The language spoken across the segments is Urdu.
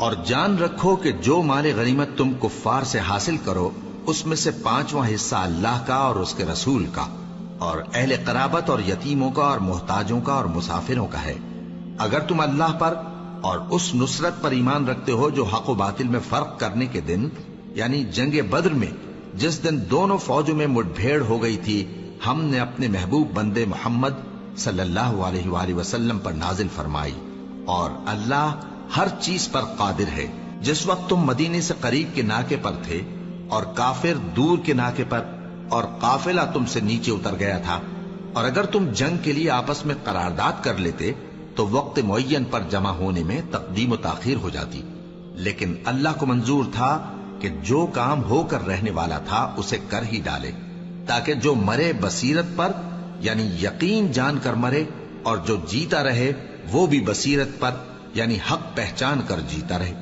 اور جان رکھو کہ جو مال غنیمت تم کفار سے حاصل کرو اس میں سے 5واں حصہ اللہ کا اور اس کے رسول کا اور اہل قرابت اور یتیموں کا اور محتاجوں کا اور مسافروں کا ہے۔ اگر تم اللہ پر اور اس نصرت پر ایمان رکھتے ہو جو حق و باطل میں فرق کرنے کے دن یعنی جنگ بدر میں جس دن دونوں فوجوں میں مٹ بھیڑ ہو گئی تھی ہم نے اپنے محبوب بندے محمد صلی اللہ علیہ وآلہ وسلم پر نازل فرمائی، اور اللہ ہر چیز پر قادر ہے۔ جس وقت تم مدینے سے قریب کے ناکے پر تھے اور کافر دور کے ناکے پر اور قافلہ تم سے نیچے اتر گیا تھا، اور اگر تم جنگ کے لیے آپس میں قرارداد کر لیتے تو وقت معین پر جمع ہونے میں تقدیم و تاخیر ہو جاتی، لیکن اللہ کو منظور تھا کہ جو کام ہو کر رہنے والا تھا اسے کر ہی ڈالے، تاکہ جو مرے بصیرت پر یعنی یقین جان کر مرے، اور جو جیتا رہے وہ بھی بصیرت پر یعنی حق پہچان کر جیتا رہے۔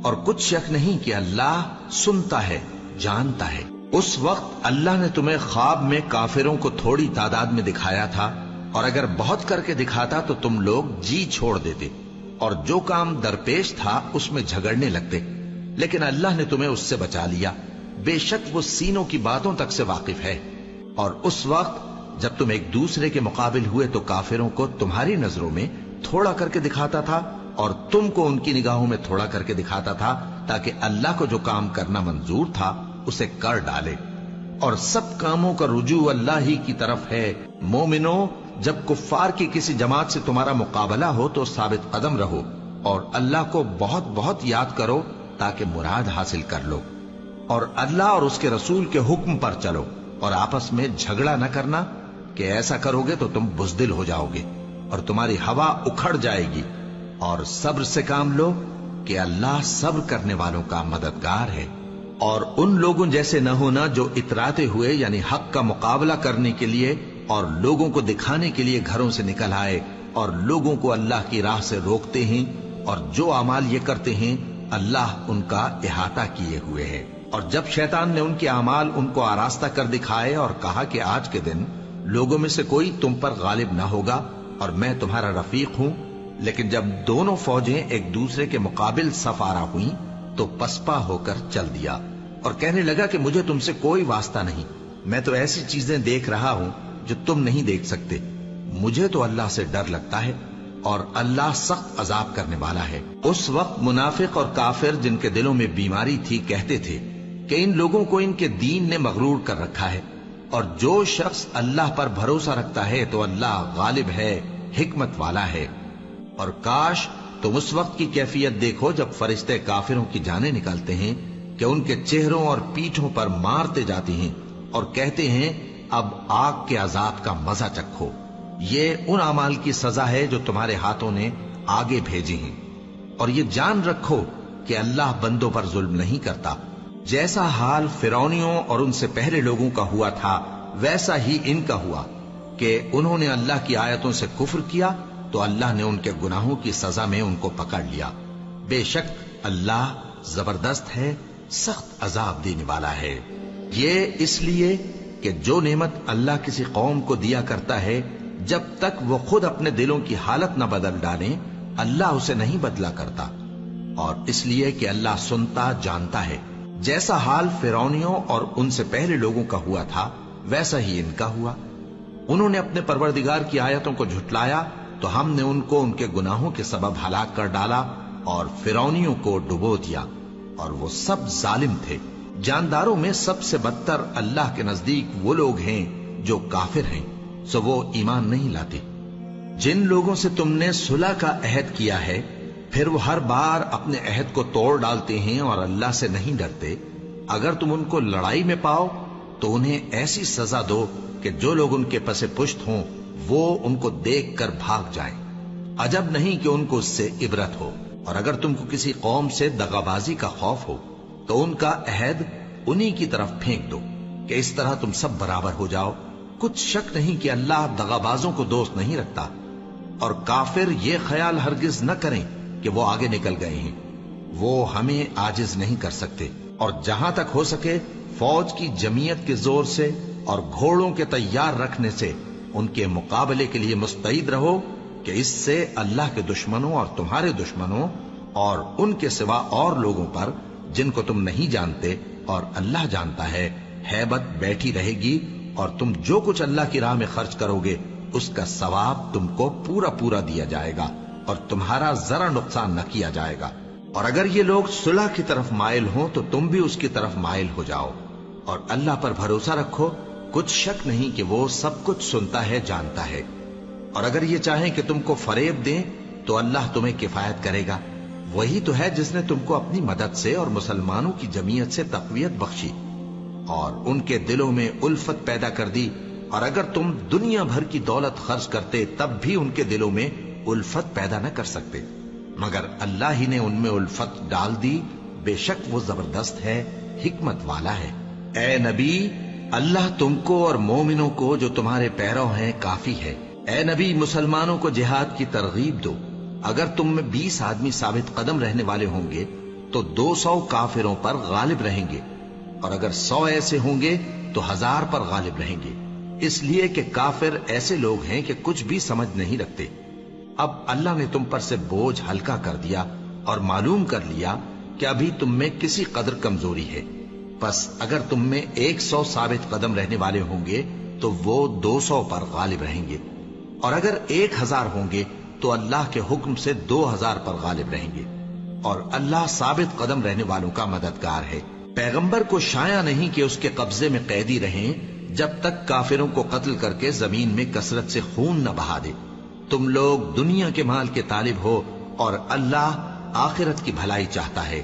اور کچھ شک نہیں کہ اللہ سنتا ہے، جانتا ہے۔ اس وقت اللہ نے تمہیں خواب میں کافروں کو تھوڑی تعداد میں دکھایا تھا، اور اگر بہت کر کے دکھاتا تو تم لوگ جی چھوڑ دیتے اور جو کام درپیش تھا اس میں جھگڑنے لگتے، لیکن اللہ نے تمہیں اس سے بچا لیا، بے شک وہ سینوں کی باتوں تک سے واقف ہے۔ اور اس وقت جب تم ایک دوسرے کے مقابل ہوئے تو کافروں کو تمہاری نظروں میں تھوڑا کر کے دکھاتا تھا اور تم کو ان کی نگاہوں میں تھوڑا کر کے دکھاتا تھا، تاکہ اللہ کو جو کام کرنا منظور تھا اسے کر ڈالے۔ اور سب کاموں کا رجوع اللہ ہی کی طرف ہے۔ مومنو، جب کفار کی کسی جماعت سے تمہارا مقابلہ ہو تو ثابت قدم رہو اور اللہ کو بہت بہت یاد کرو تاکہ مراد حاصل کر لو، اور اللہ اور اس کے رسول کے حکم پر چلو، اور آپس میں جھگڑا نہ کرنا کہ ایسا کرو گے تو تم بزدل ہو جاؤ گے اور تمہاری ہوا اکھڑ جائے گی، اور صبر سے کام لو کہ اللہ صبر کرنے والوں کا مددگار ہے۔ اور ان لوگوں جیسے نہ ہونا جو اتراتے ہوئے یعنی حق کا مقابلہ کرنے کے لیے اور لوگوں کو دکھانے کے لیے گھروں سے نکل آئے اور لوگوں کو اللہ کی راہ سے روکتے ہیں، اور جو اعمال یہ کرتے ہیں اللہ ان کا احاطہ کیے ہوئے ہے۔ اور جب شیطان نے ان کے اعمال ان کو آراستہ کر دکھائے اور کہا کہ آج کے دن لوگوں میں سے کوئی تم پر غالب نہ ہوگا اور میں تمہارا رفیق ہوں، لیکن جب دونوں فوجیں ایک دوسرے کے مقابل صف آرا ہوئیں تو پسپا ہو کر چل دیا اور کہنے لگا کہ مجھے تم سے کوئی واسطہ نہیں، میں تو ایسی چیزیں دیکھ رہا ہوں جو تم نہیں دیکھ سکتے، مجھے تو اللہ سے ڈر لگتا ہے اور اللہ سخت عذاب کرنے والا ہے۔ اس وقت منافق اور کافر جن کے دلوں میں بیماری تھی کہتے تھے کہ ان لوگوں کو ان کے دین نے مغرور کر رکھا ہے، اور جو شخص اللہ پر بھروسہ رکھتا ہے تو اللہ غالب ہے، حکمت والا ہے۔ اور کاش تم اس وقت کی کیفیت دیکھو جب فرشتے کافروں کی جانیں نکالتے ہیں کہ ان کے چہروں اور پیٹھوں پر مارتے جاتے ہیں اور کہتے ہیں اب آگ کے عذاب کا مزہ چکھو، یہ ان اعمال کی سزا ہے جو تمہارے ہاتھوں نے آگے بھیجی ہیں۔ اور یہ جان رکھو کہ اللہ بندوں پر ظلم نہیں کرتا، جیسا حال فرعونیوں اور ان سے پہلے لوگوں کا ہوا تھا ویسا ہی ان کا ہوا کہ انہوں نے اللہ کی آیتوں سے کفر کیا تو اللہ نے ان کے گناہوں کی سزا میں ان کو پکڑ لیا۔ بے شک اللہ زبردست ہے، سخت عذاب دینے والا ہے۔ یہ اس لیے کہ جو نعمت اللہ کسی قوم کو دیا کرتا ہے جب تک وہ خود اپنے دلوں کی حالت نہ بدل ڈالیں اللہ اسے نہیں بدلا کرتا، اور اس لیے کہ اللہ سنتا جانتا ہے۔ جیسا حال فرعونیوں اور ان سے پہلے لوگوں کا ہوا تھا ویسا ہی ان کا ہوا۔ انہوں نے اپنے پروردگار کی آیتوں کو جھٹلایا تو ہم نے ان کو ان کے گناہوں کے سبب ہلاک کر ڈالا اور فرعونیوں کو ڈبو دیا، اور وہ سب ظالم تھے۔ جانداروں میں سب سے بدتر اللہ کے نزدیک وہ لوگ ہیں جو کافر ہیں، سو وہ ایمان نہیں لاتے۔ جن لوگوں سے تم نے صلح کا عہد کیا ہے پھر وہ ہر بار اپنے عہد کو توڑ ڈالتے ہیں اور اللہ سے نہیں ڈرتے، اگر تم ان کو لڑائی میں پاؤ تو انہیں ایسی سزا دو کہ جو لوگ ان کے پس پشت ہوں وہ ان کو دیکھ کر بھاگ جائیں، عجب نہیں کہ ان کو اس سے عبرت ہو۔ اور اگر تم کو کسی قوم سے دغابازی کا خوف ہو تو ان کا عہد انہی کی طرف پھینک دو کہ اس طرح تم سب برابر ہو جاؤ۔ کچھ شک نہیں کہ اللہ دغابازوں کو دوست نہیں رکھتا، اور کافر یہ خیال ہرگز نہ کریں کہ وہ آگے نکل گئے ہیں، وہ ہمیں عاجز نہیں کر سکتے۔ اور جہاں تک ہو سکے فوج کی جمعیت کے زور سے اور گھوڑوں کے تیار رکھنے سے ان کے مقابلے کے لیے مستعد رہو کہ اس سے اللہ کے دشمنوں اور تمہارے دشمنوں اور ان کے سوا اور لوگوں پر جن کو تم نہیں جانتے اور اللہ جانتا ہے ہیبت بیٹھی رہے گی، اور تم جو کچھ اللہ کی راہ میں خرچ کرو گے اس کا ثواب تم کو پورا پورا دیا جائے گا اور تمہارا ذرا نقصان نہ کیا جائے گا۔ اور اگر یہ لوگ صلح کی طرف مائل ہوں تو تم بھی اس کی طرف مائل ہو جاؤ، اور اللہ پر بھروسہ رکھو، کچھ شک نہیں کہ وہ سب کچھ سنتا ہے، جانتا ہے۔ اور اگر یہ چاہیں کہ تم کو فریب دیں تو اللہ تمہیں کفایت کرے گا، وہی تو ہے جس نے تم کو اپنی مدد سے اور مسلمانوں کی جمعیت سے تقویت بخشی اور ان کے دلوں میں الفت پیدا کر دی، اور اگر تم دنیا بھر کی دولت خرچ کرتے تب بھی ان کے دلوں میں الفت پیدا نہ کر سکتے، مگر اللہ ہی نے ان میں الفت ڈال دی، بے شک وہ زبردست ہے، حکمت والا ہے۔ اے نبی، اللہ تم کو اور مومنوں کو جو تمہارے پیرو ہیں کافی ہے۔ اے نبی، مسلمانوں کو جہاد کی ترغیب دو۔ اگر تم میں 20 آدمی ثابت قدم رہنے والے ہوں گے تو 200 کافروں پر غالب رہیں گے، اور اگر 100 ایسے ہوں گے تو 1000 پر غالب رہیں گے، اس لیے کہ کافر ایسے لوگ ہیں کہ کچھ بھی سمجھ نہیں رکھتے۔ اب اللہ نے تم پر سے بوجھ ہلکا کر دیا اور معلوم کر لیا کہ ابھی تم میں کسی قدر کمزوری ہے، پس اگر تم میں 100 ثابت قدم رہنے والے ہوں گے تو وہ 200 پر غالب رہیں گے، اور اگر 1000 ہوں گے تو اللہ کے حکم سے 2000 پر غالب رہیں گے، اور اللہ ثابت قدم رہنے والوں کا مددگار ہے۔ پیغمبر کو شایع نہیں کہ اس کے قبضے میں قیدی رہیں جب تک کافروں کو قتل کر کے زمین میں کثرت سے خون نہ بہا دے۔ تم لوگ دنیا کے مال کے طالب ہو اور اللہ آخرت کی بھلائی چاہتا ہے،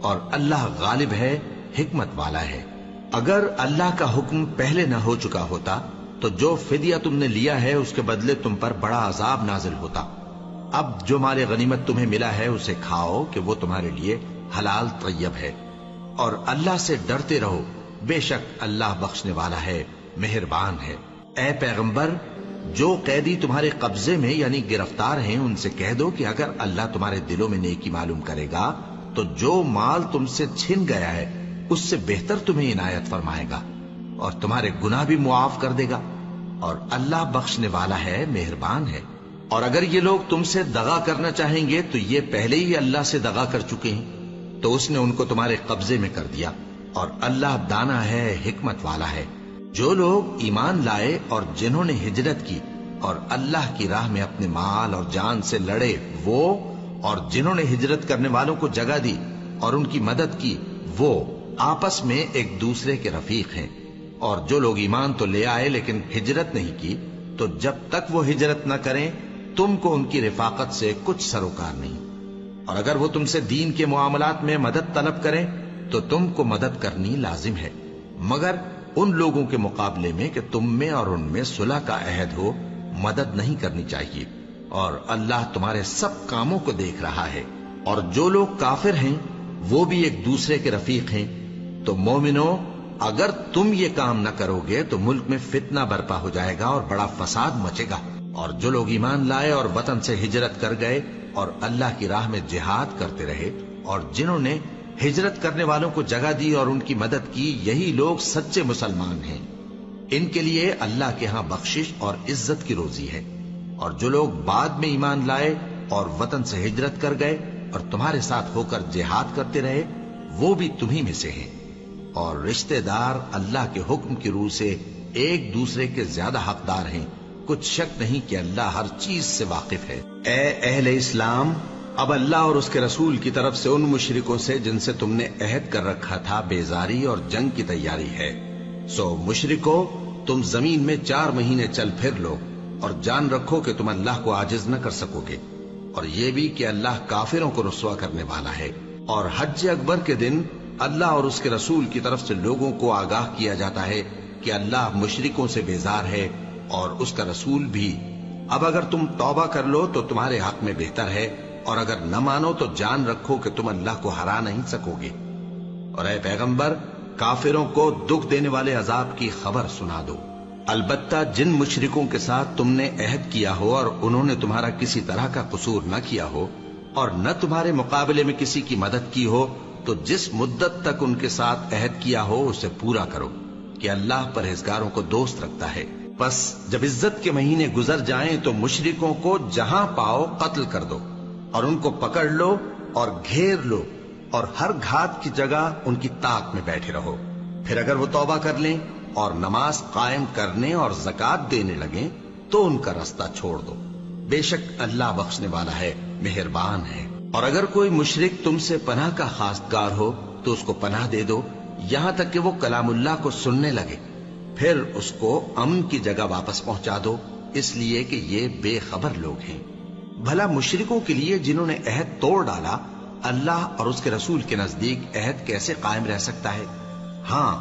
اور اللہ غالب ہے، حکمت والا ہے۔ اگر اللہ کا حکم پہلے نہ ہو چکا ہوتا تو جو فدیہ تم نے لیا ہے اس کے بدلے تم پر بڑا عذاب نازل ہوتا۔ اب جو مال غنیمت تمہیں ملا ہے اسے کھاؤ کہ وہ تمہارے لیے حلال طیب ہے، اور اللہ سے ڈرتے رہو، بے شک اللہ بخشنے والا ہے، مہربان ہے۔ اے پیغمبر، جو قیدی تمہارے قبضے میں یعنی گرفتار ہیں ان سے کہہ دو کہ اگر اللہ تمہارے دلوں میں نیکی معلوم کرے گا تو جو مال تم سے چھن گیا ہے اس سے بہتر تمہیں عنایت فرمائے گا اور تمہارے گناہ بھی معاف کر دے گا، اور اللہ بخشنے والا ہے، مہربان ہے۔ اور اگر یہ لوگ تم سے دغا کرنا چاہیں گے تو یہ پہلے ہی اللہ سے دغا کر چکے ہیں، تو اس نے ان کو تمہارے قبضے میں کر دیا، اور اللہ دانا ہے، حکمت والا ہے۔ جو لوگ ایمان لائے اور جنہوں نے ہجرت کی اور اللہ کی راہ میں اپنے مال اور جان سے لڑے، وہ اور جنہوں نے ہجرت کرنے والوں کو جگہ دی اور ان کی مدد کی، وہ آپس میں ایک دوسرے کے رفیق ہیں۔ اور جو لوگ ایمان تو لے آئے لیکن ہجرت نہیں کی، تو جب تک وہ ہجرت نہ کریں تم کو ان کی رفاقت سے کچھ سروکار نہیں، اور اگر وہ تم سے دین کے معاملات میں مدد طلب کریں تو تم کو مدد کرنی لازم ہے، مگر ان لوگوں کے مقابلے میں کہ تم میں اور ان میں صلح کا عہد ہو مدد نہیں کرنی چاہیے، اور اللہ تمہارے سب کاموں کو دیکھ رہا ہے۔ اور جو لوگ کافر ہیں وہ بھی ایک دوسرے کے رفیق ہیں۔ تو مومنو، اگر تم یہ کام نہ کرو گے تو ملک میں فتنہ برپا ہو جائے گا اور بڑا فساد مچے گا۔ اور جو لوگ ایمان لائے اور وطن سے ہجرت کر گئے اور اللہ کی راہ میں جہاد کرتے رہے، اور جنہوں نے ہجرت کرنے والوں کو جگہ دی اور ان کی مدد کی، یہی لوگ سچے مسلمان ہیں۔ ان کے لیے اللہ کے ہاں بخشش اور عزت کی روزی ہے۔ اور جو لوگ بعد میں ایمان لائے اور وطن سے ہجرت کر گئے اور تمہارے ساتھ ہو کر جہاد کرتے رہے، وہ بھی تمہیں میں سے ہیں، اور رشتہ دار اللہ کے حکم کی روح سے ایک دوسرے کے زیادہ حقدار ہیں، کچھ شک نہیں کہ اللہ ہر چیز سے واقف ہے۔ اے اہل اسلام، اب اللہ اور اس کے رسول کی طرف سے ان مشرکوں سے جن سے تم نے عہد کر رکھا تھا بیزاری اور جنگ کی تیاری ہے، سو مشرکو، تم زمین میں 4 مہینے چل پھر لو اور جان رکھو کہ تم اللہ کو عاجز نہ کر سکو گے، اور یہ بھی کہ اللہ کافروں کو رسوا کرنے والا ہے۔ اور حج اکبر کے دن اللہ اور اس کے رسول کی طرف سے لوگوں کو آگاہ کیا جاتا ہے کہ اللہ مشرکوں سے بیزار ہے اور اس کا رسول بھی۔ اب اگر تم توبہ کر لو تو تمہارے حق میں بہتر ہے، اور اگر نہ مانو تو جان رکھو کہ تم اللہ کو ہرا نہیں سکو گے۔ اور اے پیغمبر، کافروں کو دکھ دینے والے عذاب کی خبر سنا دو۔ البتہ جن مشرکوں کے ساتھ تم نے عہد کیا ہو اور انہوں نے تمہارا کسی طرح کا قصور نہ کیا ہو اور نہ تمہارے مقابلے میں کسی کی مدد کی ہو، تو جس مدت تک ان کے ساتھ عہد کیا ہو اسے پورا کرو، کہ اللہ پرہیزگاروں کو دوست رکھتا ہے۔ پس جب عزت کے مہینے گزر جائیں تو مشرکوں کو جہاں پاؤ قتل کر دو، اور ان کو پکڑ لو اور گھیر لو اور ہر گھات کی جگہ ان کی طاق میں بیٹھے رہو. پھر اگر وہ توبہ کر لیں اور نماز قائم کرنے اور زکات دینے لگیں تو ان کا رستہ چھوڑ دو. بے شک اللہ بخشنے والا ہے، مہربان ہے. اور اگر کوئی مشرک تم سے پناہ کا خواستگار ہو تو اس کو پناہ دے دو یہاں تک کہ وہ کلام اللہ کو سننے لگے. پھر اس کو امن کی جگہ واپس پہنچا دو، اس لیے کہ یہ بے خبر لوگ ہیں. بھلا مشرکوں کے لیے جنہوں نے عہد توڑ ڈالا اللہ اور اس کے رسول کے نزدیک عہد کیسے قائم رہ سکتا ہے؟ ہاں،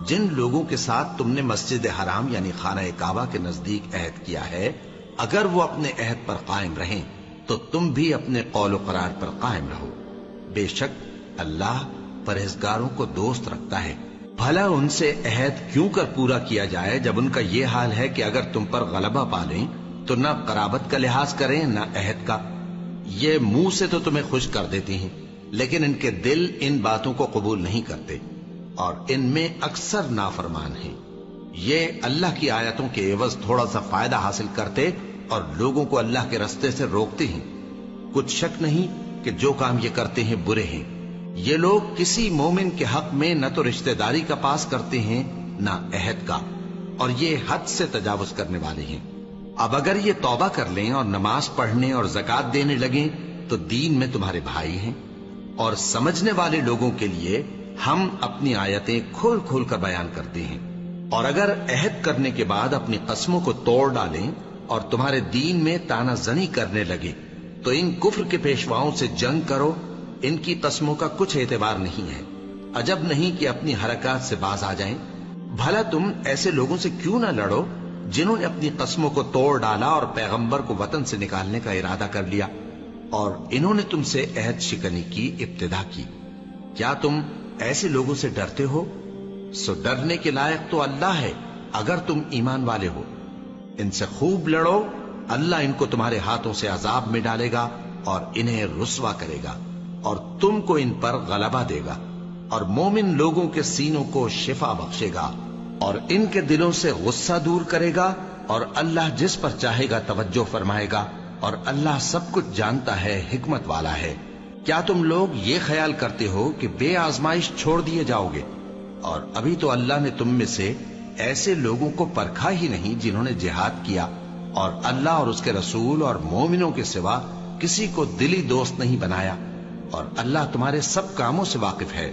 جن لوگوں کے ساتھ تم نے مسجد حرام یعنی خانہ کعبہ کے نزدیک عہد کیا ہے، اگر وہ اپنے عہد پر قائم رہیں تو تم بھی اپنے قول و قرار پر قائم رہو. بے شک اللہ پرہیزگاروں کو دوست رکھتا ہے. بھلا ان سے عہد کیوں کر پورا کیا جائے جب ان کا یہ حال ہے کہ اگر تم پر غلبہ پالیں تو نہ قرابت کا لحاظ کریں نہ عہد کا. یہ منہ سے تو تمہیں خوش کر دیتی ہیں لیکن ان کے دل ان باتوں کو قبول نہیں کرتے اور ان میں اکثر نافرمان ہیں. یہ اللہ کی آیتوں کے عوض تھوڑا سا فائدہ حاصل کرتے اور لوگوں کو اللہ کے رستے سے روکتے ہیں. کچھ شک نہیں کہ جو کام یہ کرتے ہیں برے ہیں. یہ لوگ کسی مومن کے حق میں نہ تو رشتہ داری کا پاس کرتے ہیں نہ عہد کا، اور یہ حد سے تجاوز کرنے والے ہیں. اب اگر یہ توبہ کر لیں اور نماز پڑھنے اور زکات دینے لگیں تو دین میں تمہارے بھائی ہیں. اور سمجھنے والے لوگوں کے لیے ہم اپنی آیتیں کھول کھول کر بیان کرتے ہیں. اور اگر عہد کرنے کے بعد اپنی قسموں کو توڑ ڈالیں اور تمہارے دین میں تانا زنی کرنے لگے تو ان کفر کے پیشواؤں سے جنگ کرو. ان کی قسموں کا کچھ اعتبار نہیں ہے. عجب نہیں کہ اپنی حرکات سے باز آ جائیں. بھلا تم ایسے لوگوں سے کیوں نہ لڑو جنہوں نے اپنی قسموں کو توڑ ڈالا اور پیغمبر کو وطن سے نکالنے کا ارادہ کر لیا اور انہوں نے تم سے عہد شکنی کی ابتدا کی. کیا تم ایسے لوگوں سے ڈرتے ہو؟ سو ڈرنے کے لائق تو اللہ ہے اگر تم ایمان والے ہو. ان سے خوب لڑو، اللہ ان کو تمہارے ہاتھوں سے عذاب میں ڈالے گا اور انہیں رسوا کرے گا اور تم کو ان پر غلبہ دے گا اور مومن لوگوں کے سینوں کو شفا بخشے گا اور ان کے دلوں سے غصہ دور کرے گا اور اللہ جس پر چاہے گا توجہ فرمائے گا اور اللہ سب کچھ جانتا ہے، حکمت والا ہے. کیا تم لوگ یہ خیال کرتے ہو کہ بے آزمائش چھوڑ دیے جاؤ گے؟ اور ابھی تو اللہ نے تم میں سے ایسے لوگوں کو پرکھا ہی نہیں جنہوں نے جہاد کیا اور اللہ اور اس کے رسول اور مومنوں کے سوا کسی کو دلی دوست نہیں بنایا. اور اللہ تمہارے سب کاموں سے واقف ہے.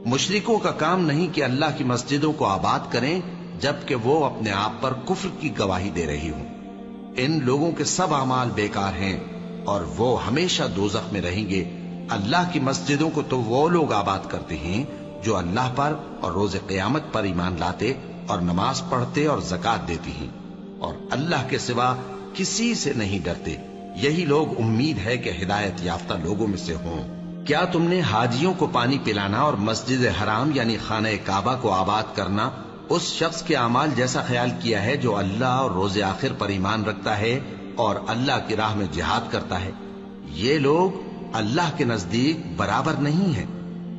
مشرکوں کا کام نہیں کہ اللہ کی مسجدوں کو آباد کریں جبکہ وہ اپنے آپ پر کفر کی گواہی دے رہی ہوں. ان لوگوں کے سب اعمال بیکار ہیں اور وہ ہمیشہ دوزخ میں رہیں گے. اللہ کی مسجدوں کو تو وہ لوگ آباد کرتے ہیں جو اللہ پر اور روز قیامت پر ایمان لاتے اور نماز پڑھتے اور زکات دیتی ہیں اور اللہ کے سوا کسی سے نہیں ڈرتے. یہی لوگ امید ہے کہ ہدایت یافتہ لوگوں میں سے ہوں. کیا تم نے حاجیوں کو پانی پلانا اور مسجد حرام یعنی خانہ کعبہ کو آباد کرنا اس شخص کے اعمال جیسا خیال کیا ہے جو اللہ اور روز آخر پر ایمان رکھتا ہے اور اللہ کی راہ میں جہاد کرتا ہے؟ یہ لوگ اللہ کے نزدیک برابر نہیں ہیں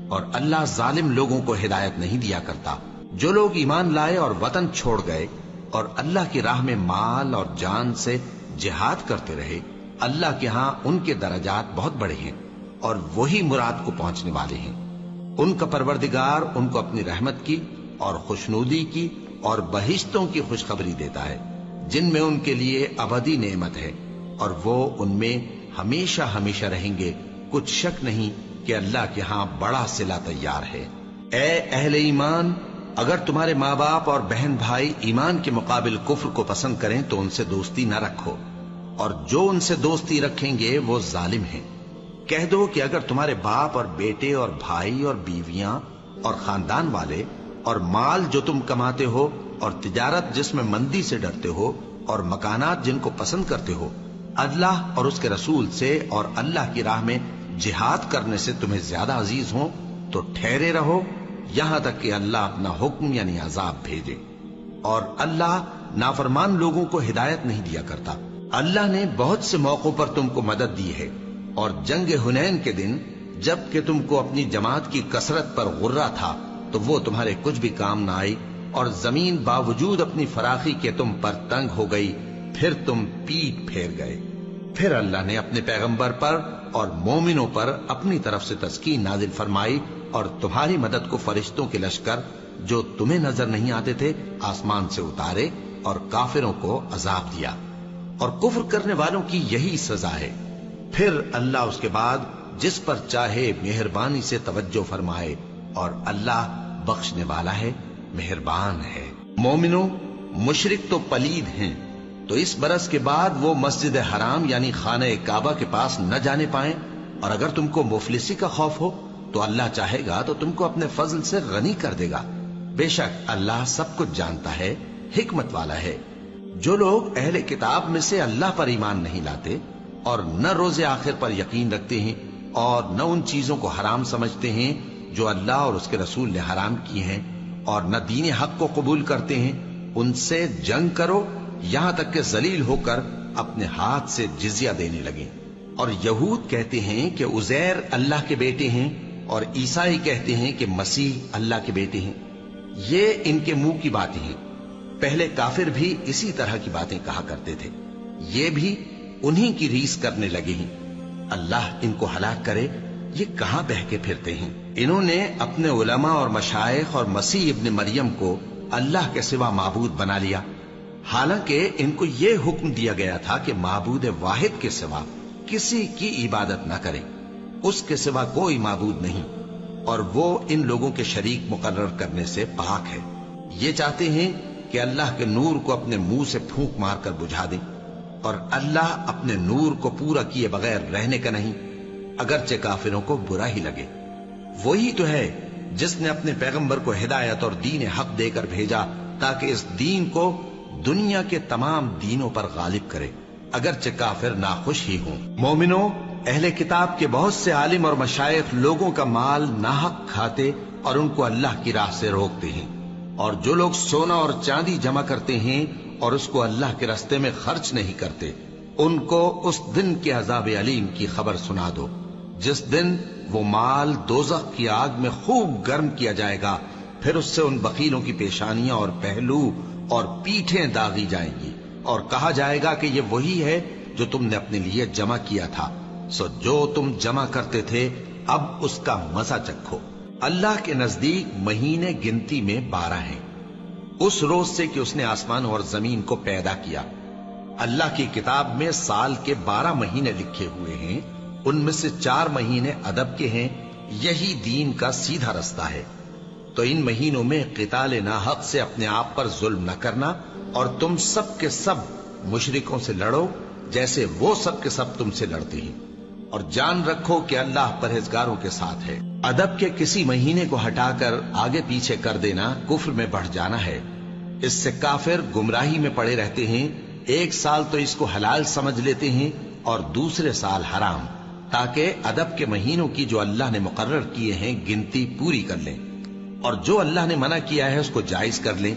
اور اللہ ظالم لوگوں کو ہدایت نہیں دیا کرتا. جو لوگ ایمان لائے اور وطن چھوڑ گئے اور اللہ کی راہ میں مال اور جان سے جہاد کرتے رہے، اللہ کے ہاں ان کے درجات بہت بڑے ہیں اور وہی مراد کو پہنچنے والے ہیں. ان کا پروردگار ان کو اپنی رحمت کی اور خوشنودی کی اور بہشتوں کی خوشخبری دیتا ہے جن میں ان کے لیے ابدی نعمت ہے اور وہ ان میں ہمیشہ ہمیشہ رہیں گے. کچھ شک نہیں کہ اللہ کے ہاں بڑا صلہ تیار ہے. اے اہل ایمان، اگر تمہارے ماں باپ اور بہن بھائی ایمان کے مقابل کفر کو پسند کریں تو ان سے دوستی نہ رکھو، اور جو ان سے دوستی رکھیں گے وہ ظالم ہیں. کہہ دو کہ اگر تمہارے باپ اور بیٹے اور بھائی اور بیویاں اور خاندان والے اور مال جو تم کماتے ہو اور تجارت جس میں مندی سے ڈرتے ہو اور مکانات جن کو پسند کرتے ہو اللہ اور اس کے رسول سے اور اللہ کی راہ میں جہاد کرنے سے تمہیں زیادہ عزیز ہوں تو ٹھہرے رہو یہاں تک کہ اللہ اپنا حکم یعنی عذاب بھیجے. اور اللہ نافرمان لوگوں کو ہدایت نہیں دیا کرتا. اللہ نے بہت سے موقعوں پر تم کو مدد دی ہے اور جنگ حنین کے دن جب کہ تم کو اپنی جماعت کی کثرت پر غرہ تھا تو وہ تمہارے کچھ بھی کام نہ آئی اور زمین باوجود اپنی فراخی کے تم پر تنگ ہو گئی، پھر تم پیٹ پھیر گئے. پھر اللہ نے اپنے پیغمبر پر اور مومنوں پر اپنی طرف سے تسکین نازل فرمائی اور تمہاری مدد کو فرشتوں کے لشکر جو تمہیں نظر نہیں آتے تھے آسمان سے اتارے اور کافروں کو عذاب دیا، اور کفر کرنے والوں کی یہی سزا ہے۔ پھر اللہ اس کے بعد جس پر چاہے مہربانی سے توجہ فرمائے، اور اللہ بخشنے والا ہے، مہربان ہے۔ مومنوں، مشرک تو پلید ہیں، تو اس برس کے بعد وہ مسجد حرام یعنی خانہ کعبہ کے پاس نہ جانے پائیں، اور اگر تم کو مفلسی کا خوف ہو تو اللہ چاہے گا تو تم کو اپنے فضل سے غنی کر دے گا۔ بے شک اللہ سب کچھ جانتا ہے، حکمت والا ہے۔ جو لوگ اہل کتاب میں سے اللہ پر ایمان نہیں لاتے اور نہ روز آخر پر یقین رکھتے ہیں اور نہ ان چیزوں کو حرام سمجھتے ہیں جو اللہ اور اس کے رسول نے حرام کی ہیں، اور نہ دین حق کو قبول کرتے ہیں، ان سے جنگ کرو یہاں تک کہ ذلیل ہو کر اپنے ہاتھ سے جزیہ دینے لگیں۔ اور یہود کہتے ہیں کہ عزیر اللہ کے بیٹے ہیں، اور عیسائی کہتے ہیں کہ مسیح اللہ کے بیٹے ہیں۔ یہ ان کے منہ کی باتیں ہیں، پہلے کافر بھی اسی طرح کی باتیں کہا کرتے تھے، یہ بھی انہی کی ریس کرنے لگے ہیں۔ اللہ ان کو ہلاک کرے، یہ کہاں بہہ کے پھرتے ہیں؟ انہوں نے اپنے علماء اور مشائخ اور مسیح ابن مریم کو اللہ کے سوا معبود بنا لیا، حالانکہ ان کو یہ حکم دیا گیا تھا کہ معبود واحد کے سوا کسی کی عبادت نہ کریں، اس کے سوا کوئی معبود نہیں، اور وہ ان لوگوں کے شریک مقرر کرنے سے پاک ہے۔ یہ چاہتے ہیں کہ اللہ کے نور کو اپنے منہ سے پھونک مار کر بجھا دیں، اور اللہ اپنے نور کو پورا کیے بغیر رہنے کا نہیں، اگرچہ کافروں کو برا ہی لگے۔ وہی تو ہے جس نے اپنے پیغمبر کو ہدایت اور دین حق دے کر بھیجا تاکہ اس دین کو دنیا کے تمام دینوں پر غالب کرے، اگرچہ کافر ناخوش ہی ہوں۔ مومنوں، اہل کتاب کے بہت سے عالم اور مشائخ لوگوں کا مال ناحق کھاتے اور ان کو اللہ کی راہ سے روکتے ہیں، اور جو لوگ سونا اور چاندی جمع کرتے ہیں اور اس کو اللہ کے راستے میں خرچ نہیں کرتے، ان کو اس دن کے عذاب علیم کی خبر سنا دو، جس دن وہ مال دوزخ کی آگ میں خوب گرم کیا جائے گا، پھر اس سے ان بخیلوں کی پیشانیاں اور پہلو اور پیٹھیں داغی جائیں گی، اور کہا جائے گا کہ یہ وہی ہے جو تم نے اپنے لیے جمع کیا تھا، سو جو تم جمع کرتے تھے اب اس کا مزہ چکھو۔ اللہ کے نزدیک مہینے گنتی میں 12 ہیں، اس روز سے کہ اس نے آسمان اور زمین کو پیدا کیا۔ اللہ کی کتاب میں سال کے 12 مہینے لکھے ہوئے ہیں، ان میں سے 4 مہینے ادب کے ہیں، یہی دین کا سیدھا رستہ ہے۔ تو ان مہینوں میں قتال ناحق سے اپنے آپ پر ظلم نہ کرنا، اور تم سب کے سب مشرکوں سے لڑو جیسے وہ سب کے سب تم سے لڑتے ہیں، اور جان رکھو کہ اللہ پرہیزگاروں کے ساتھ ہے۔ ادب کے کسی مہینے کو ہٹا کر آگے پیچھے کر دینا کفر میں بڑھ جانا ہے، اس سے کافر گمراہی میں پڑے رہتے ہیں۔ ایک سال تو اس کو حلال سمجھ لیتے ہیں اور دوسرے سال حرام، تاکہ ادب کے مہینوں کی جو اللہ نے مقرر کیے ہیں گنتی پوری کر لیں، اور جو اللہ نے منع کیا ہے اس کو جائز کر لیں۔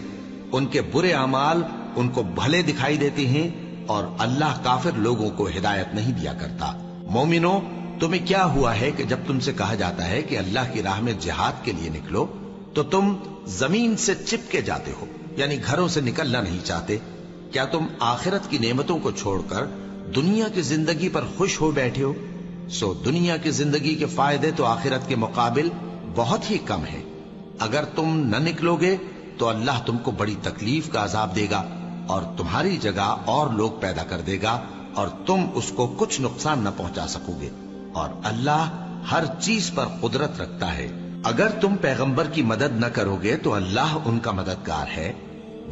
ان کے برے اعمال ان کو بھلے دکھائی دیتے ہیں، اور اللہ کافر لوگوں کو ہدایت نہیں دیا کرتا۔ مومنوں، تمہیں کیا ہوا ہے کہ جب تم سے کہا جاتا ہے کہ اللہ کی راہ میں جہاد کے لیے نکلو تو تم زمین سے چپکے جاتے ہو، یعنی گھروں سے نکلنا نہیں چاہتے؟ کیا تم آخرت کی نعمتوں کو چھوڑ کر دنیا کی زندگی پر خوش ہو بیٹھے ہو؟ سو دنیا کی زندگی کے فائدے تو آخرت کے مقابل بہت ہی کم ہے۔ اگر تم نہ نکلو گے تو اللہ تم کو بڑی تکلیف کا عذاب دے گا، اور تمہاری جگہ اور لوگ پیدا کر دے گا، اور تم اس کو کچھ نقصان نہ پہنچا سکو گے، اور اللہ ہر چیز پر قدرت رکھتا ہے۔ اگر تم پیغمبر کی مدد نہ کرو گے تو اللہ ان کا مددگار ہے۔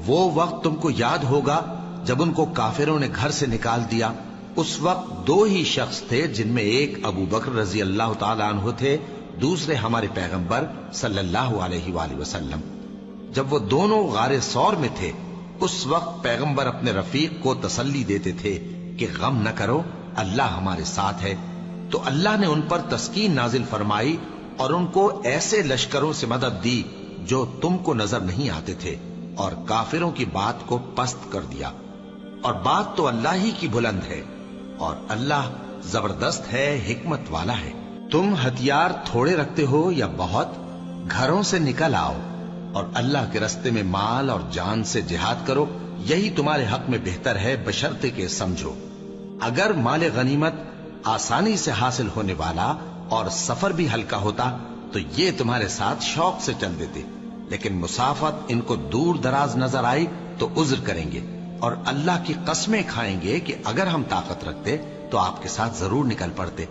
وہ وقت تم کو یاد ہوگا جب ان کو کافروں نے گھر سے نکال دیا، اس وقت 2 ہی شخص تھے، جن میں ایک ابو بکر رضی اللہ تعالی عنہ تھے، دوسرے ہمارے پیغمبر صلی اللہ علیہ وآلہ وسلم۔ جب وہ دونوں غار ثور میں تھے، اس وقت پیغمبر اپنے رفیق کو تسلی دیتے تھے کہ غم نہ کرو، اللہ ہمارے ساتھ ہے۔ تو اللہ نے ان پر تسکین نازل فرمائی اور ان کو ایسے لشکروں سے مدد دی جو تم کو نظر نہیں آتے تھے، اور کافروں کی بات کو پست کر دیا۔ اور بات تو اللہ ہی کی بلند ہے، اور اللہ زبردست ہے، حکمت والا ہے۔ تم ہتھیار تھوڑے رکھتے ہو یا بہت، گھروں سے نکل آؤ اور اللہ کے راستے میں مال اور جان سے جہاد کرو، یہی تمہارے حق میں بہتر ہے، بشرطے کہ سمجھو۔ اگر مال غنیمت آسانی سے حاصل ہونے والا اور سفر بھی ہلکا ہوتا تو یہ تمہارے ساتھ شوق سے چل دیتے، لیکن مسافت ان کو دور دراز نظر آئی تو عذر کریں گے اور اللہ کی قسمیں کھائیں گے کہ اگر ہم طاقت رکھتے تو آپ کے ساتھ ضرور نکل پڑتے۔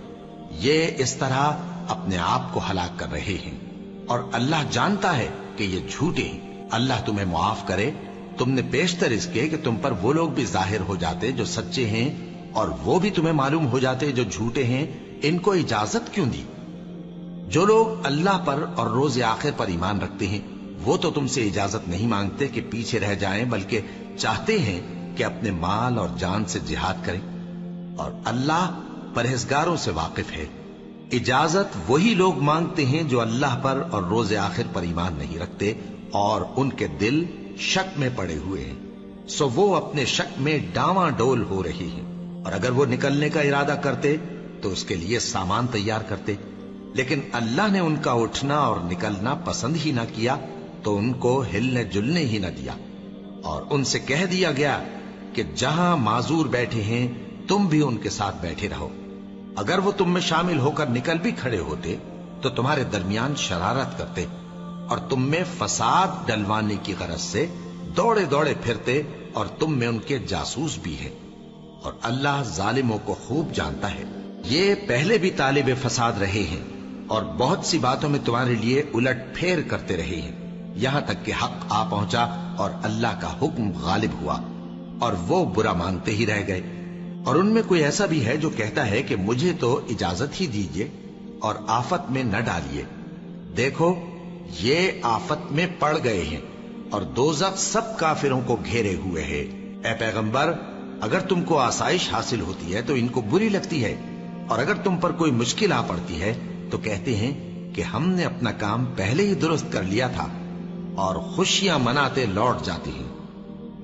یہ اس طرح اپنے آپ کو ہلاک کر رہے ہیں، اور اللہ جانتا ہے کہ یہ جھوٹے ہیں۔ اللہ تمہیں معاف کرے، تم نے بیشتر اس کے کہ تم پر وہ لوگ بھی ظاہر ہو جاتے جو سچے ہیں، اور وہ بھی تمہیں معلوم ہو جاتے جو جھوٹے ہیں۔ ان کو اجازت کیوں دی؟ جو لوگ اللہ پر اور روز آخر پر ایمان رکھتے ہیں وہ تو تم سے اجازت نہیں مانگتے کہ پیچھے رہ جائیں، بلکہ چاہتے ہیں کہ اپنے مال اور جان سے جہاد کریں، اور اللہ پرہیزگاروں سے واقف ہے۔ اجازت وہی لوگ مانگتے ہیں جو اللہ پر اور روز آخر پر ایمان نہیں رکھتے اور ان کے دل شک میں پڑے ہوئے ہیں، سو وہ اپنے شک میں ڈاواں ڈول ہو رہی ہیں۔ اور اگر وہ نکلنے کا ارادہ کرتے تو اس کے لیے سامان تیار کرتے، لیکن اللہ نے ان کا اٹھنا اور نکلنا پسند ہی نہ کیا تو ان کو ہلنے جلنے ہی نہ دیا، اور ان سے کہہ دیا گیا کہ جہاں معذور بیٹھے ہیں تم بھی ان کے ساتھ بیٹھے رہو۔ اگر وہ تم میں شامل ہو کر نکل بھی کھڑے ہوتے تو تمہارے درمیان شرارت کرتے اور تم میں فساد ڈلوانے کی غرض سے دوڑے دوڑے پھرتے، اور تم میں ان کے جاسوس بھی ہیں، اور اللہ ظالموں کو خوب جانتا ہے۔ یہ پہلے بھی طالب فساد رہے ہیں اور بہت سی باتوں میں تمہارے لیے الٹ پھیر کرتے رہے ہیں، یہاں تک کہ حق آ پہنچا اور اللہ کا حکم غالب ہوا، اور وہ برا مانتے ہی رہ گئے۔ اور ان میں کوئی ایسا بھی ہے جو کہتا ہے کہ مجھے تو اجازت ہی دیجئے اور آفت میں نہ ڈالیے۔ دیکھو یہ آفت میں پڑ گئے ہیں اور دوزخ سب کافروں کو گھیرے ہوئے ہے۔ اے پیغمبر، اگر تم کو آسائش حاصل ہوتی ہے تو ان کو بری لگتی ہے، اور اگر تم پر کوئی مشکل آ پڑتی ہے تو کہتے ہیں کہ ہم نے اپنا کام پہلے ہی درست کر لیا تھا، اور خوشیاں مناتے لوٹ جاتی ہیں۔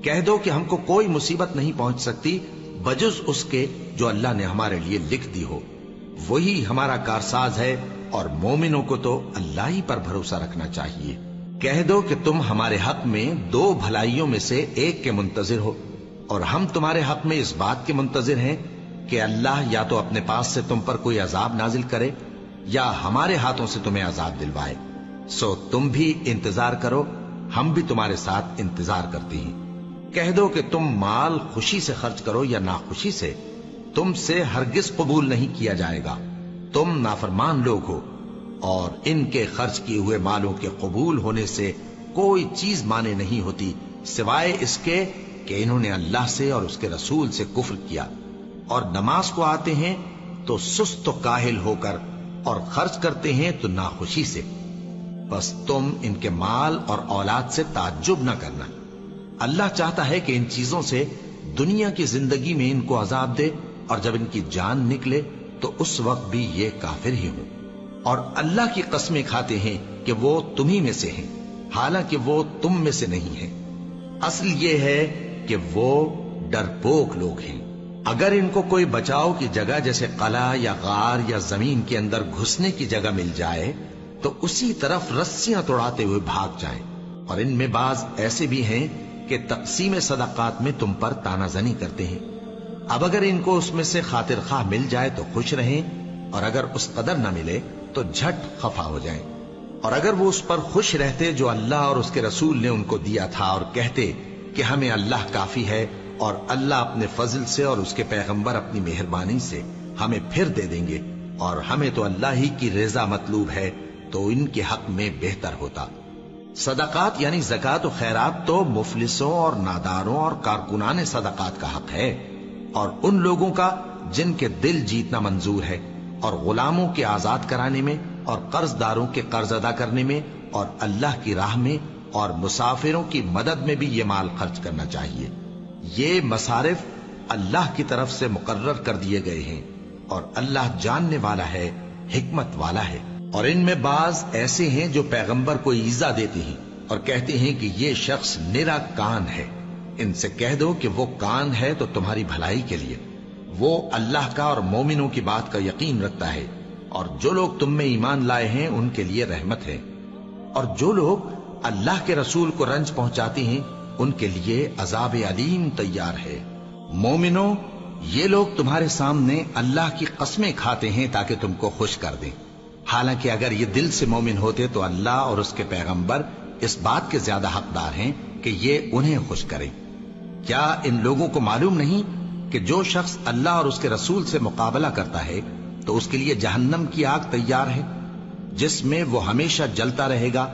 کہہ دو کہ ہم کو کوئی مصیبت نہیں پہنچ سکتی بجز اس کے جو اللہ نے ہمارے لیے لکھ دی ہو، وہی ہمارا کارساز ہے، اور مومنوں کو تو اللہ ہی پر بھروسہ رکھنا چاہیے۔ کہہ دو کہ تم ہمارے حق میں دو بھلائیوں میں سے ایک کے منتظر ہو، اور ہم تمہارے حق میں اس بات کے منتظر ہیں کہ اللہ یا تو اپنے پاس سے تم پر کوئی عذاب نازل کرے یا ہمارے ہاتھوں سے تمہیں عذاب دلوائے، سو تم بھی انتظار کرو، ہم بھی تمہارے ساتھ انتظار کرتے ہیں۔ کہہ دو کہ تم مال خوشی سے خرچ کرو یا ناخوشی سے، تم سے ہرگز قبول نہیں کیا جائے گا، تم نافرمان لوگ ہو، اور ان کے خرچ کیے ہوئے مالوں کے قبول ہونے سے کوئی چیز مانے نہیں ہوتی سوائے اس کے کہ انہوں نے اللہ سے اور اس کے رسول سے کفر کیا، اور نماز کو آتے ہیں تو سست و کاہل ہو کر، اور خرچ کرتے ہیں تو ناخوشی سے۔ بس تم ان کے مال اور اولاد سے تعجب نہ کرنا، اللہ چاہتا ہے کہ ان چیزوں سے دنیا کی زندگی میں ان کو عذاب دے، اور جب ان کی جان نکلے تو اس وقت بھی یہ کافر ہی ہوں، اور اللہ کی قسمیں کھاتے ہیں کہ وہ تمہیں میں سے ہیں، حالانکہ وہ تم میں سے نہیں ہیں۔ اصل یہ ہے کہ وہ ڈرپوک لوگ ہیں۔ اگر ان کو کوئی بچاؤ کی جگہ جیسے قلعہ یا غار یا زمین کے اندر گھسنے کی جگہ مل جائے تو اسی طرف رسیاں توڑاتے ہوئے بھاگ جائیں، اور ان میں بعض ایسے بھی ہیں کہ تقسیم صدقات میں تم پر تانا زنی کرتے ہیں۔ اب اگر ان کو اس میں سے خاطر خواہ مل جائے تو خوش رہیں، اور اگر اس قدر نہ ملے تو جھٹ خفا ہو جائیں۔ اور اگر وہ اس پر خوش رہتے جو اللہ اور اس کے رسول نے ان کو دیا تھا، اور کہتے کہ ہمیں اللہ کافی ہے، اور اللہ اپنے فضل سے اور اس کے پیغمبر اپنی مہربانی سے ہمیں پھر دے دیں گے، اور ہمیں تو اللہ ہی کی رضا مطلوب ہے، تو ان کے حق میں بہتر ہوتا۔ صدقات یعنی زکوٰۃ و خیرات تو مفلسوں اور ناداروں اور کارکنان صدقات کا حق ہے، اور ان لوگوں کا جن کے دل جیتنا منظور ہے، اور غلاموں کے آزاد کرانے میں، اور قرض داروں کے قرض ادا کرنے میں، اور اللہ کی راہ میں، اور مسافروں کی مدد میں بھی یہ مال خرچ کرنا چاہیے۔ یہ مصارف اللہ کی طرف سے مقرر کر دیے گئے ہیں، اور اللہ جاننے والا ہے، حکمت والا ہے۔ اور ان میں بعض ایسے ہیں جو پیغمبر کو ایذا دیتے ہیں اور کہتے ہیں کہ یہ شخص نرا کان ہے۔ ان سے کہہ دو کہ وہ کان ہے تو تمہاری بھلائی کے لیے، وہ اللہ کا اور مومنوں کی بات کا یقین رکھتا ہے، اور جو لوگ تم میں ایمان لائے ہیں ان کے لیے رحمت ہے، اور جو لوگ اللہ کے رسول کو رنج پہنچاتے ہیں ان کے لیے عذاب علیم تیار ہے۔ مومنوں، یہ لوگ تمہارے سامنے اللہ کی قسمیں کھاتے ہیں تاکہ تم کو خوش کر دیں، حالانکہ اگر یہ دل سے مومن ہوتے تو اللہ اور اس کے پیغمبر اس بات کے زیادہ حقدار ہیں کہ یہ انہیں خوش کریں۔ کیا ان لوگوں کو معلوم نہیں کہ جو شخص اللہ اور اس کے رسول سے مقابلہ کرتا ہے تو اس کے لیے جہنم کی آگ تیار ہے جس میں وہ ہمیشہ جلتا رہے گا؟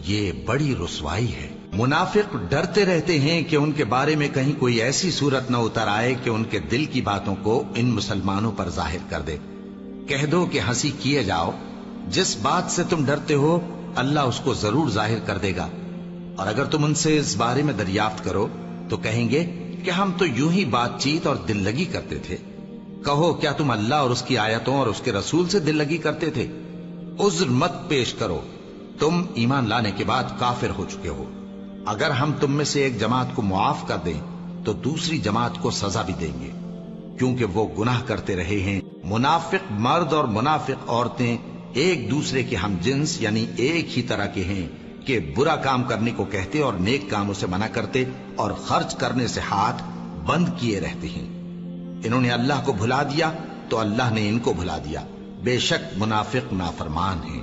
یہ بڑی رسوائی ہے۔ منافق ڈرتے رہتے ہیں کہ ان کے بارے میں کہیں کوئی ایسی صورت نہ اتر آئے کہ ان کے دل کی باتوں کو ان مسلمانوں پر ظاہر کر دے۔ کہہ دو کہ ہنسی کیے جاؤ، جس بات سے تم ڈرتے ہو اللہ اس کو ضرور ظاہر کر دے گا، اور اگر تم ان سے اس بارے میں دریافت کرو تو کہیں گے کہ ہم تو یوں ہی بات چیت اور دل لگی کرتے تھے۔ کہو کیا تم اللہ اور اس کی آیتوں اور اس کے رسول سے دل لگی کرتے تھے؟ عذر مت پیش کرو، تم ایمان لانے کے بعد کافر ہو چکے ہو۔ اگر ہم تم میں سے ایک جماعت کو معاف کر دیں تو دوسری جماعت کو سزا بھی دیں گے، کیونکہ وہ گناہ کرتے رہے ہیں۔ منافق مرد اور منافق عورتیں ایک دوسرے کے ہم جنس یعنی ایک ہی طرح کے ہیں کہ برا کام کرنے کو کہتے اور نیک کاموں سے منع کرتے اور خرچ کرنے سے ہاتھ بند کیے رہتے ہیں۔ انہوں نے اللہ کو بھلا دیا تو اللہ نے ان کو بھلا دیا، بے شک منافق نافرمان ہیں۔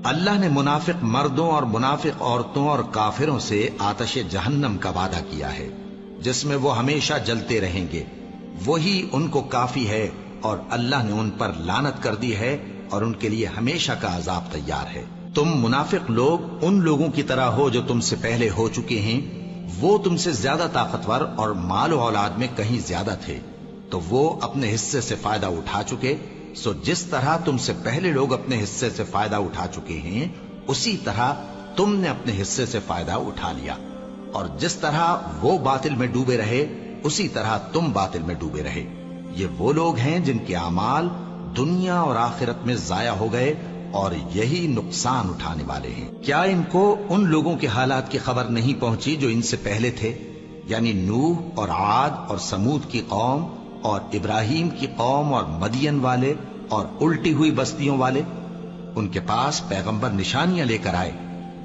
اللہ نے منافق مردوں اور منافق عورتوں اور کافروں سے آتش جہنم کا وعدہ کیا ہے جس میں وہ ہمیشہ جلتے رہیں گے، وہی ان کو کافی ہے، اور اللہ نے ان پر لعنت کر دی ہے اور ان کے لیے ہمیشہ کا عذاب تیار ہے۔ تم منافق لوگ ان لوگوں کی طرح ہو جو تم سے پہلے ہو چکے ہیں، وہ تم سے زیادہ طاقتور اور مال و اولاد میں کہیں زیادہ تھے، تو وہ اپنے حصے سے فائدہ اٹھا چکے، سو جس طرح تم سے پہلے لوگ اپنے حصے سے فائدہ اٹھا چکے ہیں اسی طرح تم نے اپنے حصے سے فائدہ اٹھا لیا، اور جس طرح وہ باطل میں ڈوبے رہے اسی طرح تم باطل میں ڈوبے رہے۔ یہ وہ لوگ ہیں جن کے اعمال دنیا اور آخرت میں ضائع ہو گئے اور یہی نقصان اٹھانے والے ہیں۔ کیا ان کو ان لوگوں کے حالات کی خبر نہیں پہنچی جو ان سے پہلے تھے، یعنی نوح اور عاد اور سمود کی قوم اور ابراہیم کی قوم اور مدین والے اور الٹی ہوئی بستیوں والے؟ ان کے پاس پیغمبر نشانیاں لے کر آئے،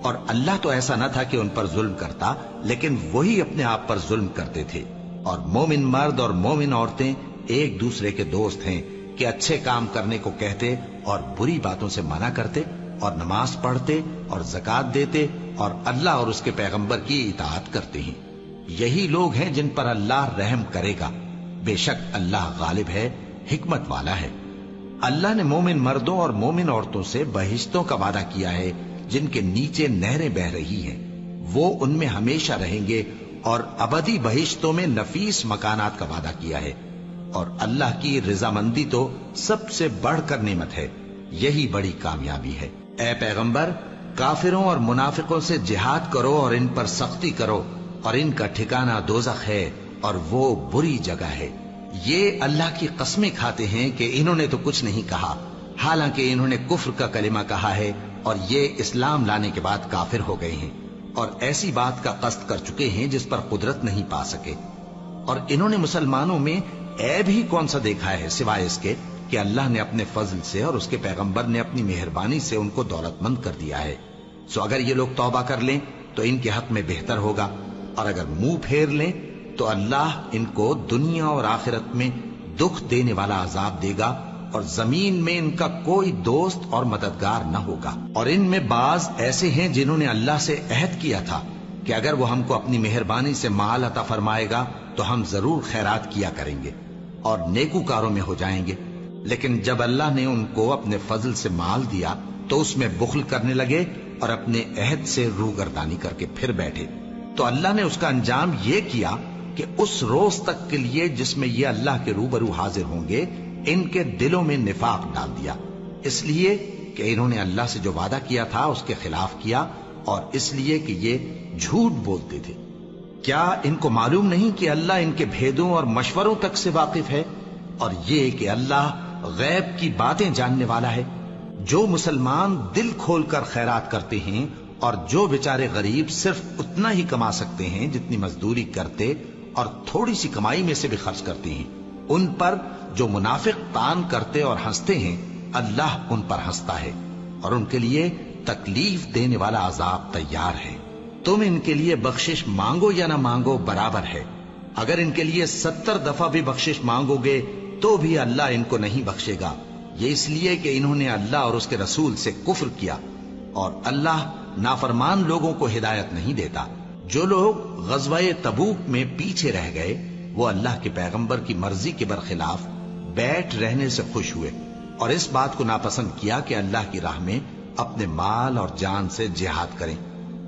اور اللہ تو ایسا نہ تھا کہ ان پر ظلم کرتا، لیکن وہی اپنے آپ پر ظلم کرتے تھے۔ اور مومن مرد اور مومن عورتیں ایک دوسرے کے دوست ہیں کہ اچھے کام کرنے کو کہتے اور بری باتوں سے منع کرتے، اور نماز پڑھتے اور زکوٰۃ دیتے اور اللہ اور اس کے پیغمبر کی اطاعت کرتے ہیں۔ یہی لوگ ہیں جن پر اللہ رحم کرے گا، بے شک اللہ غالب ہے، حکمت والا ہے۔ اللہ نے مومن مردوں اور مومن عورتوں سے بہشتوں کا وعدہ کیا ہے جن کے نیچے نہریں بہ رہی ہیں، وہ ان میں ہمیشہ رہیں گے، اور ابدی بہشتوں میں نفیس مکانات کا وعدہ کیا ہے۔ اور اللہ کی رضامندی تو سب سے بڑھ کر نعمت ہے، یہی بڑی کامیابی ہے۔ اے پیغمبر، کافروں اور منافقوں سے جہاد کرو اور ان پر سختی کرو، اور ان کا ٹھکانہ دوزخ ہے اور وہ بری جگہ ہے۔ یہ اللہ کی قسمیں کھاتے ہیں کہ انہوں نے تو کچھ نہیں کہا، حالانکہ انہوں نے کفر کا کلمہ کہا ہے اور یہ اسلام لانے کے بعد کافر ہو گئے ہیں، اور ایسی بات کا قصد کر چکے ہیں جس پر قدرت نہیں پا سکے۔ اور انہوں نے مسلمانوں میں عیب ہی کون سا دیکھا ہے سوائے اس کے کہ اللہ نے اپنے فضل سے اور اس کے پیغمبر نے اپنی مہربانی سے ان کو دولت مند کر دیا ہے۔ سو اگر یہ لوگ توبہ کر لیں تو ان کے حق میں بہتر ہوگا، اور اگر منہ پھیر لیں تو اللہ ان کو دنیا اور آخرت میں دکھ دینے والا عذاب دے گا، اور زمین میں ان کا کوئی دوست اور مددگار نہ ہوگا۔ اور ان میں بعض ایسے ہیں جنہوں نے اللہ سے عہد کیا تھا کہ اگر وہ ہم کو اپنی مہربانی سے مال عطا فرمائے گا تو ہم ضرور خیرات کیا کریں گے اور نیکوکاروں میں ہو جائیں گے، لیکن جب اللہ نے ان کو اپنے فضل سے مال دیا تو اس میں بخل کرنے لگے اور اپنے عہد سے روگردانی کر کے پھر بیٹھے۔ تو اللہ نے اس کا انجام یہ کیا کہ اس روز تک کے لیے جس میں یہ اللہ کے روبرو حاضر ہوں گے ان کے دلوں میں نفاق ڈال دیا، اس لیے کہ انہوں نے اللہ سے جو وعدہ کیا تھا اس کے خلاف کیا، اور اس لیے کہ یہ جھوٹ بولتے تھے۔ کیا ان کو معلوم نہیں کہ اللہ ان کے بھیدوں اور مشوروں تک سے واقف ہے، اور یہ کہ اللہ غیب کی باتیں جاننے والا ہے؟ جو مسلمان دل کھول کر خیرات کرتے ہیں اور جو بیچارے غریب صرف اتنا ہی کما سکتے ہیں جتنی مزدوری کرتے اور تھوڑی سی کمائی میں سے بھی خرچ کرتے ہیں، ان پر جو منافق تان کرتے اور ہنستے ہیں اللہ ان پر ہنستا ہے، اور ان کے لیے تکلیف دینے والا عذاب تیار ہے۔ تم ان کے لیے بخشش مانگو یا نہ مانگو برابر ہے، اگر ان کے لیے 70 دفعہ بھی بخشش مانگو گے تو بھی اللہ ان کو نہیں بخشے گا، یہ اس لیے کہ انہوں نے اللہ اور اس کے رسول سے کفر کیا، اور اللہ نافرمان لوگوں کو ہدایت نہیں دیتا۔ جو لوگ غزوہ تبوک میں پیچھے رہ گئے وہ اللہ کے پیغمبر کی مرضی کے برخلاف بیٹھ رہنے سے خوش ہوئے اور اس بات کو ناپسند کیا کہ اللہ کی راہ میں اپنے مال اور جان سے جہاد کریں،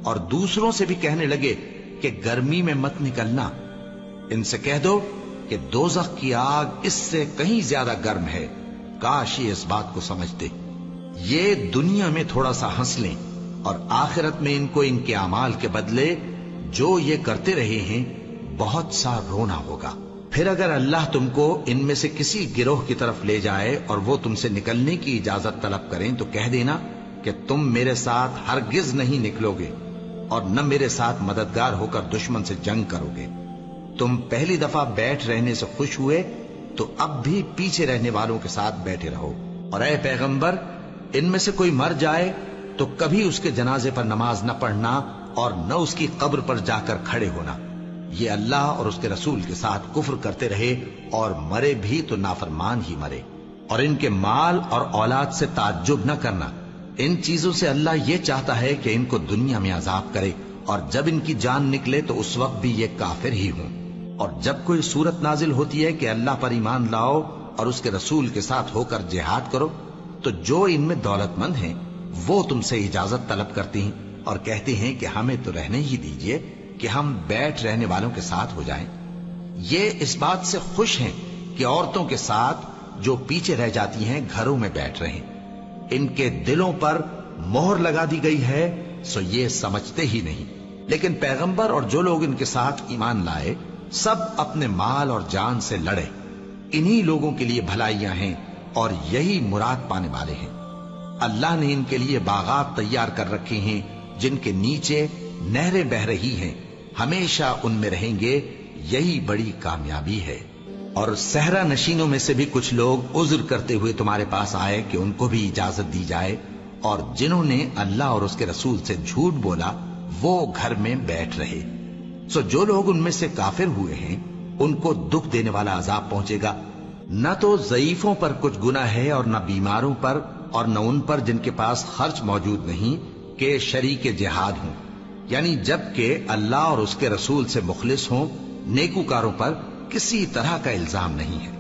اور دوسروں سے بھی کہنے لگے کہ گرمی میں مت نکلنا، ان سے کہہ دو کہ دوزخ کی آگ اس سے کہیں زیادہ گرم ہے، کاش یہ اس بات کو سمجھتے۔ یہ دنیا میں تھوڑا سا ہنس لیں اور آخرت میں ان کو ان کے اعمال کے بدلے جو یہ کرتے رہے ہیں بہت سا رونا ہوگا۔ پھر اگر اللہ تم کو ان میں سے کسی گروہ کی طرف لے جائے اور وہ تم سے نکلنے کی اجازت طلب کریں تو کہہ دینا کہ تم میرے ساتھ ہرگز نہیں نکلو گے اور نہ میرے ساتھ مددگار ہو کر دشمن سے جنگ کرو گے۔ تم پہلی دفعہ بیٹھ رہنے سے خوش ہوئے تو اب بھی پیچھے رہنے والوں کے ساتھ بیٹھے رہو، اور اے پیغمبر ان میں سے کوئی مر جائے تو کبھی اس کے جنازے پر نماز نہ پڑھنا اور نہ اس کی قبر پر جا کر کھڑے ہونا۔ یہ اللہ اور اس کے رسول کے ساتھ کفر کرتے رہے اور مرے بھی تو نافرمان ہی مرے۔ اور ان کے مال اور اولاد سے تعجب نہ کرنا، ان چیزوں سے اللہ یہ چاہتا ہے کہ ان کو دنیا میں عذاب کرے، اور جب ان کی جان نکلے تو اس وقت بھی یہ کافر ہی ہوں۔ اور جب کوئی صورت نازل ہوتی ہے کہ اللہ پر ایمان لاؤ اور اس کے رسول کے ساتھ ہو کر جہاد کرو تو جو ان میں دولت مند ہیں وہ تم سے اجازت طلب کرتی ہیں اور کہتے ہیں کہ ہمیں تو رہنے ہی دیجئے کہ ہم بیٹھ رہنے والوں کے ساتھ ہو جائیں۔ یہ اس بات سے خوش ہیں کہ عورتوں کے ساتھ جو پیچھے رہ جاتی ہیں گھروں میں بیٹھ رہیں۔ ان کے دلوں پر مہر لگا دی گئی ہے سو یہ سمجھتے ہی نہیں۔ لیکن پیغمبر اور جو لوگ ان کے ساتھ ایمان لائے سب اپنے مال اور جان سے لڑے، انہی لوگوں کے لیے بھلائیاں ہیں اور یہی مراد پانے والے ہیں۔ اللہ نے ان کے لیے باغات تیار کر رکھے ہیں جن کے نیچے نہریں بہ رہی ہیں، ہمیشہ ان میں رہیں گے، یہی بڑی کامیابی ہے۔ اور صحرا نشینوں میں سے بھی کچھ لوگ عذر کرتے ہوئے تمہارے پاس آئے کہ ان کو بھی اجازت دی جائے، اور جنہوں نے اللہ اور اس کے رسول سے جھوٹ بولا وہ گھر میں بیٹھ رہے۔ سو جو لوگ ان میں سے کافر ہوئے ہیں ان کو دکھ دینے والا عذاب پہنچے گا، نہ تو ضعیفوں پر کچھ گناہ ہے اور نہ بیماروں پر اور نہ ان پر جن کے پاس خرچ موجود نہیں کہ شریک جہاد ہوں، یعنی جب کہ اللہ اور اس کے رسول سے مخلص ہوں، نیکوکاروں پر کسی طرح کا الزام نہیں ہے،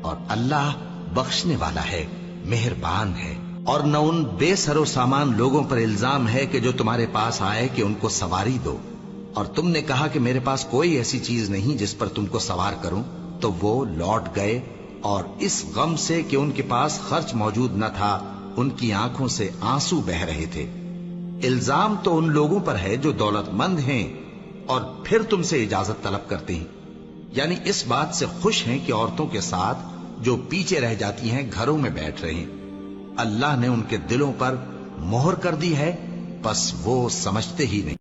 اور اللہ بخشنے والا ہے، مہربان ہے۔ اور نہ ان بے سر و سامان لوگوں پر الزام ہے کہ جو تمہارے پاس آئے کہ ان کو سواری دو، اور تم نے کہا کہ میرے پاس کوئی ایسی چیز نہیں جس پر تم کو سوار کروں، تو وہ لوٹ گئے، اور اس غم سے کہ ان کے پاس خرچ موجود نہ تھا ان کی آنکھوں سے آنسو بہ رہے تھے۔ الزام تو ان لوگوں پر ہے جو دولت مند ہیں اور پھر تم سے اجازت طلب کرتے ہیں، یعنی اس بات سے خوش ہیں کہ عورتوں کے ساتھ جو پیچھے رہ جاتی ہیں گھروں میں بیٹھ رہے ہیں۔ اللہ نے ان کے دلوں پر مہر کر دی ہے، پس وہ سمجھتے ہی نہیں۔